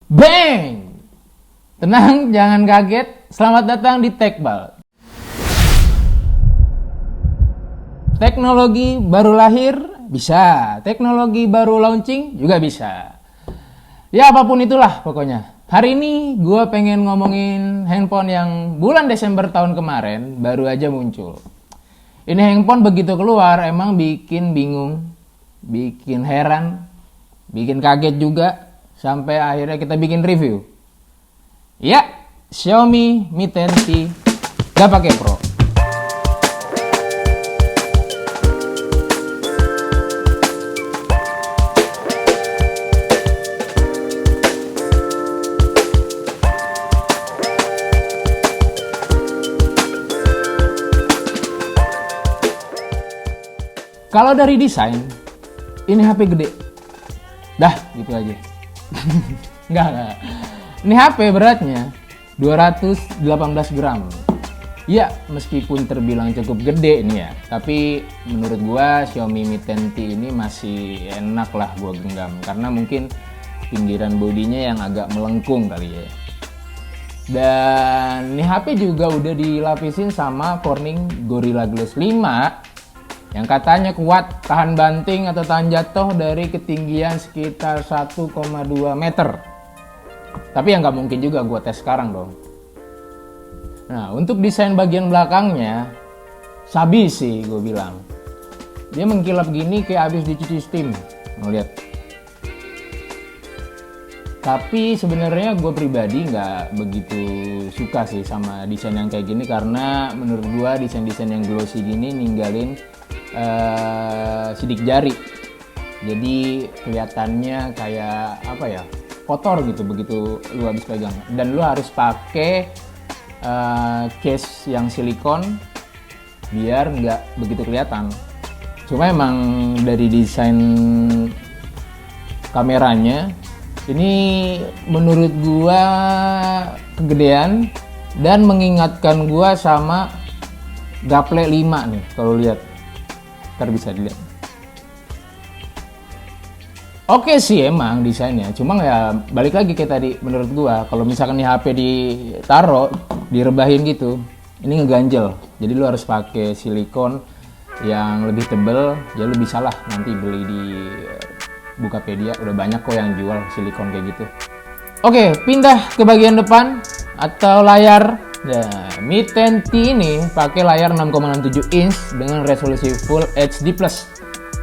Bang! Tenang, jangan kaget. Selamat datang di Tekbal. Teknologi baru lahir bisa, teknologi baru launching juga bisa. Ya apapun itulah pokoknya. Hari ini gue pengen ngomongin handphone yang bulan Desember tahun kemarin baru aja muncul. Ini handphone begitu keluar emang bikin bingung, bikin heran, bikin kaget juga. Sampai akhirnya kita bikin review. Ya, Xiaomi Mi 10T gak pakai Pro. Kalau dari desain, ini HP gede. Dah, gitu aja. Enggak. Ini HP beratnya 218 gram. Ya, meskipun terbilang cukup gede nih ya, tapi menurut gua Xiaomi Mi 10T ini masih enak lah gua genggam karena mungkin pinggiran bodinya yang agak melengkung kali ya. Dan ini HP juga udah dilapisin sama Corning Gorilla Glass 5 yang katanya kuat tahan banting atau tahan jatuh dari ketinggian sekitar 1,2 meter. Tapi yang nggak mungkin juga gue tes sekarang dong. Nah, untuk desain bagian belakangnya sabi sih gue bilang. Dia mengkilap gini kayak habis dicuci steam. Mau lihat. Tapi sebenarnya gue pribadi nggak begitu suka sih sama desain yang kayak gini karena menurut gue desain-desain yang glossy gini ninggalin sidik jari, jadi kelihatannya kayak apa ya, kotor gitu begitu lu habis pegang. Dan lu harus pakai case yang silikon biar nggak begitu kelihatan. Cuma emang dari desain kameranya ini menurut gua kegedean dan mengingatkan gua sama Gaple 5 nih kalau lihat. Ntar bisa dilihat. Oke sih emang desainnya, cuma ya balik lagi kayak tadi menurut gua kalau misalkan nih HP ditaro, direbahin gitu, ini ngeganjel. Jadi lu harus pakai silikon yang lebih tebel, ya lu bisa lah nanti beli di Bukapedia, udah banyak kok yang jual silikon kayak gitu. Oke, pindah ke bagian depan atau layar. Nah, Mi 10T ini pakai layar 6,67 inch dengan resolusi Full HD+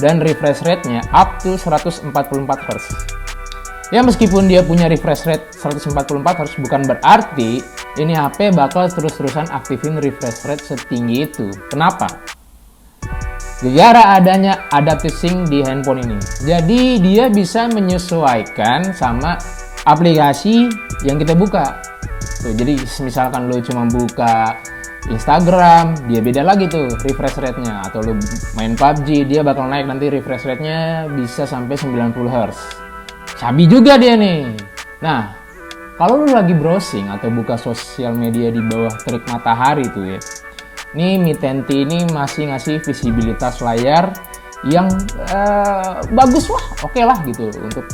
dan refresh rate-nya up to 144 Hz. Ya meskipun dia punya refresh rate 144 Hz bukan berarti ini HP bakal terus-terusan aktifin refresh rate setinggi itu. Kenapa? Gara-gara adanya adaptive sync di handphone ini. Jadi dia bisa menyesuaikan sama aplikasi yang kita buka. Tuh, jadi misalkan lo cuma buka Instagram, dia beda lagi tuh refresh rate-nya. Atau lo main PUBG, dia bakal naik nanti refresh rate-nya bisa sampai 90 Hz. Sabi juga dia nih. Nah, kalau lo lagi browsing atau buka sosial media di bawah terik matahari tuh ya, nih Mi 10T ini masih ngasih visibilitas layar yang bagus lah, oke lah gitu untuk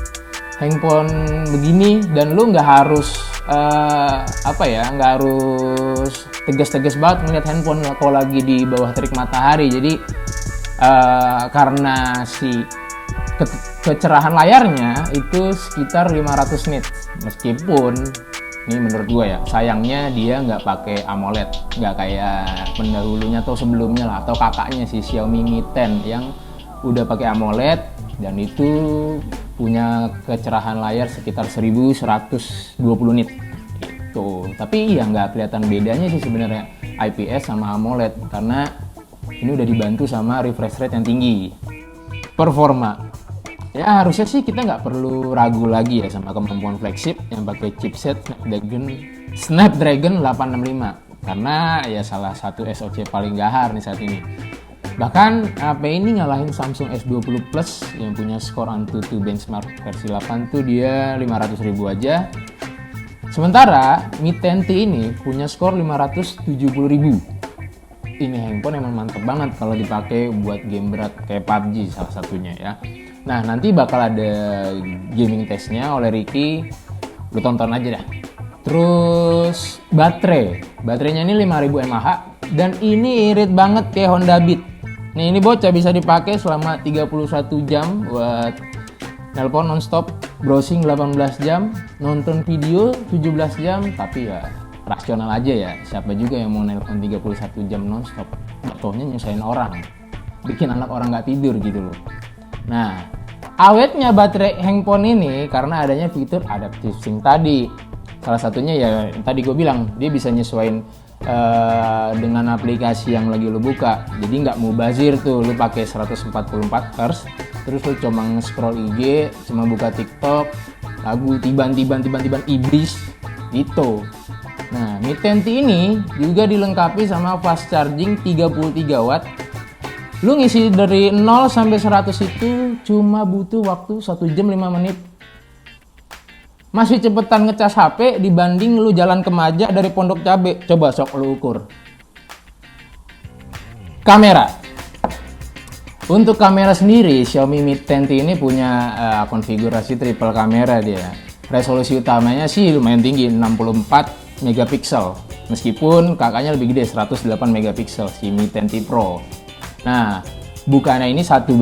handphone begini. Dan lu nggak harus nggak harus tegas-tegas banget melihat handphone kalau lagi di bawah terik matahari. Jadi karena si kecerahan layarnya itu sekitar 500 nits, meskipun ini menurut gue ya sayangnya dia nggak pakai AMOLED, nggak kayak pendahulunya atau sebelumnya lah, atau kakaknya si Xiaomi Mi 10 yang udah pakai AMOLED dan itu punya kecerahan layar sekitar 1120 nit gitu. Tapi ya nggak kelihatan bedanya sih sebenarnya IPS sama AMOLED karena ini udah dibantu sama refresh rate yang tinggi. Performa ya harusnya sih kita nggak perlu ragu lagi ya sama kemampuan flagship yang pakai chipset Snapdragon 865 karena ya salah satu SoC paling gahar nih saat ini. Bahkan HP ini ngalahin Samsung S20 Plus yang punya skor Antutu benchmark versi 8 tuh dia 500.000 aja. Sementara Mi 10T ini punya skor 570.000. Ini handphone emang mantep banget kalau dipakai buat game berat kayak PUBG salah satunya ya. Nah nanti bakal ada gaming testnya oleh Ricky Lu tonton aja dah. Terus baterainya ini 5000 mAh dan ini irit banget kayak Honda Beat. Nih ini bocah bisa dipakai selama 31 jam buat nelpon nonstop, browsing 18 jam, nonton video 17 jam, tapi ya rasional aja ya. Siapa juga yang mau nelpon 31 jam nonstop? Jatuhnya nyusahin orang, bikin anak orang nggak tidur gitu loh. Nah, awetnya baterai handphone ini karena adanya fitur adaptive sync tadi. Salah satunya ya tadi gue bilang, dia bisa nyesuaiin dengan aplikasi yang lagi lo buka. Jadi nggak mubazir tuh, lo pakai 144 Hz, terus lo cuma nge-scroll IG, cuma buka TikTok, lagu tiban-tiban iblis gitu. Nah, Mi 10T ini juga dilengkapi sama fast charging 33 watt. Lu ngisi dari 0 sampai 100 itu cuma butuh waktu 1 jam 5 menit. Masih cepetan ngecas HP dibanding lu jalan ke Maja dari Pondok Cabe. Coba sok lu ukur. Kamera. Untuk kamera sendiri, Xiaomi Mi 10T ini punya konfigurasi triple kamera dia. Resolusi utamanya sih lumayan tinggi, 64 megapiksel. Meskipun kakaknya lebih gede, 108 megapiksel si Mi 10T Pro. Nah, bukannya ini 1:8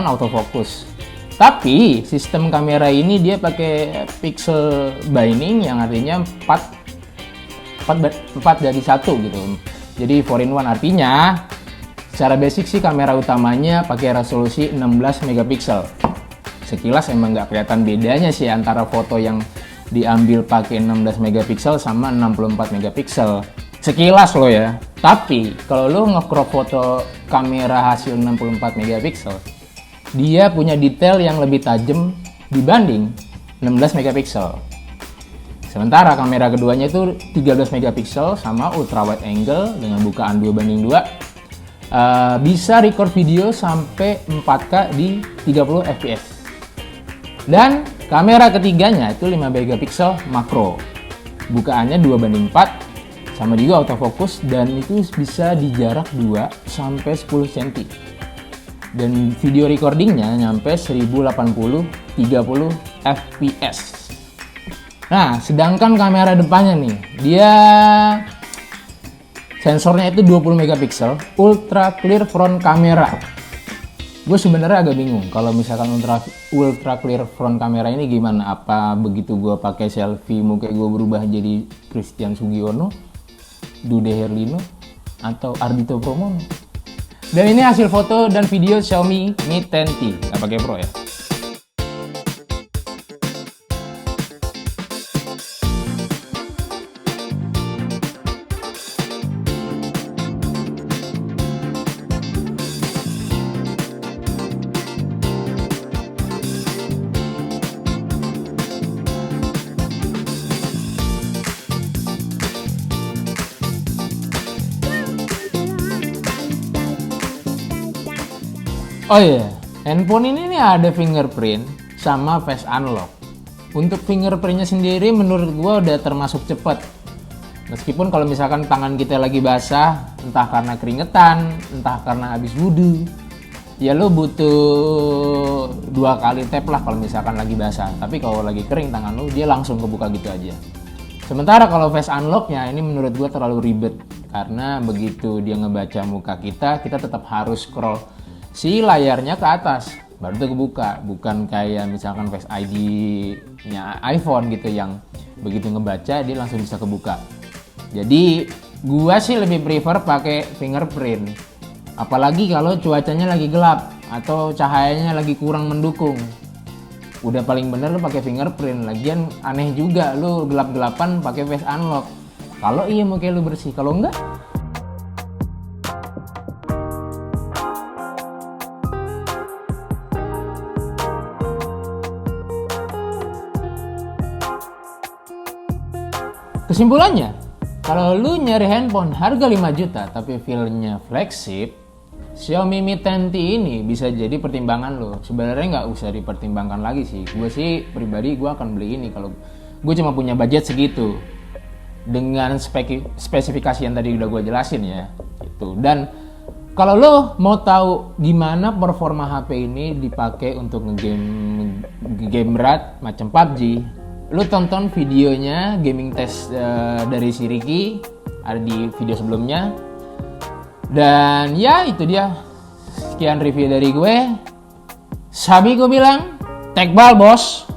autofocus. Tapi sistem kamera ini dia pakai pixel binding yang artinya 4 dari 1 gitu. Jadi 4-in-1 artinya secara basic sih kamera utamanya pakai resolusi 16 megapiksel. Sekilas emang nggak kelihatan bedanya sih antara foto yang diambil pakai 16 megapiksel sama 64 megapiksel. Sekilas lo ya. Tapi kalau lo nge-crop foto kamera hasil 64 megapiksel, dia punya detail yang lebih tajam dibanding 16 megapiksel. Sementara kamera keduanya itu 13 megapiksel sama ultra wide angle dengan bukaan 2:2. Bisa record video sampai 4K di 30 fps. Dan kamera ketiganya itu 5 megapiksel makro. Bukaannya 2:4 sama juga autofocus dan itu bisa di jarak 2 sampai 10 cm. Dan video recordingnya nyampe 1080 30 fps. Nah, sedangkan kamera depannya nih, dia sensornya itu 20 megapiksel, ultra clear front kamera. Gue sebenarnya agak bingung kalau misalkan ultra clear front kamera ini gimana? Apa begitu gue pakai selfie muka gue berubah jadi Christian Sugiono, Dude Herlino, atau Ardhito Pramono? Dan ini hasil foto dan video Xiaomi Mi 10T, nggak pakai Pro ya. Oh iya, handphone ini nih ada fingerprint sama face unlock. Untuk fingerprintnya sendiri menurut gua udah termasuk cepat. Meskipun kalau misalkan tangan kita lagi basah, entah karena keringetan, entah karena habis wudhu, ya lo butuh 2 kali tap lah kalau misalkan lagi basah. Tapi kalau lagi kering tangan lo, dia langsung kebuka gitu aja. Sementara kalau face unlocknya ini menurut gua terlalu ribet. Karena begitu dia ngebaca muka kita tetap harus scroll si layarnya ke atas baru tuh kebuka, bukan kayak misalkan Face ID-nya iPhone gitu yang begitu ngebaca dia langsung bisa kebuka. Jadi gua sih lebih prefer pakai fingerprint, apalagi kalau cuacanya lagi gelap atau cahayanya lagi kurang mendukung. Udah paling bener lu pakai fingerprint. Lagian aneh juga lu gelap-gelapan pakai face unlock. Kalau iya muka lu bersih, kalau enggak kesimpulannya, kalau lu nyari handphone harga 5 juta tapi feel-nya flagship, Xiaomi Mi 10T ini bisa jadi pertimbangan lo. Sebenarnya nggak usah dipertimbangkan lagi sih. Gue sih pribadi gue akan beli ini kalau gue cuma punya budget segitu. Dengan spesifikasi yang tadi udah gue jelasin ya. Gitu. Dan Kalau lo mau tahu gimana performa HP ini dipakai untuk game berat macam PUBG, lo tonton videonya gaming test dari si Ricky, ada di video sebelumnya. Dan ya itu dia, sekian review dari gue. Sabi gue bilang, tekbal bos.